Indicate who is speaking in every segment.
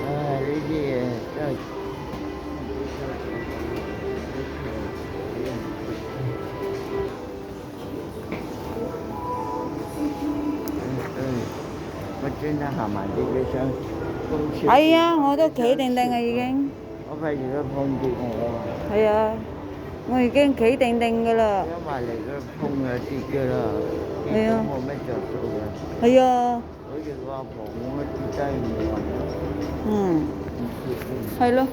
Speaker 1: 唉，呢啲嘢真係我專登行埋啲嘅想公司。
Speaker 2: 係啊，我都企定定啊已經。
Speaker 1: 我費事佢碰住我啊！
Speaker 2: 係啊，我已經企定定㗎啦。
Speaker 1: 一埋嚟佢碰就跌㗎啦，跌到冇乜着數嘅。
Speaker 2: 係啊。
Speaker 1: 好似個阿婆冇乜跌低唔暈咯。
Speaker 2: 嗯。係咯。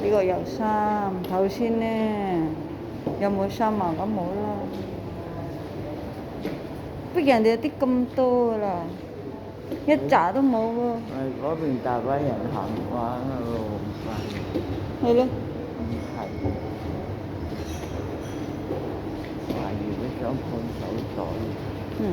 Speaker 2: 呢個有衫，頭先呢有冇衫啊？咁冇啦，逼人哋啲咁多㗎啦，一紮都冇喎。
Speaker 1: 嗰邊大把人行慣喺度
Speaker 2: 係咯。
Speaker 1: 係，懷疑佢想碰手袋。
Speaker 2: 嗯。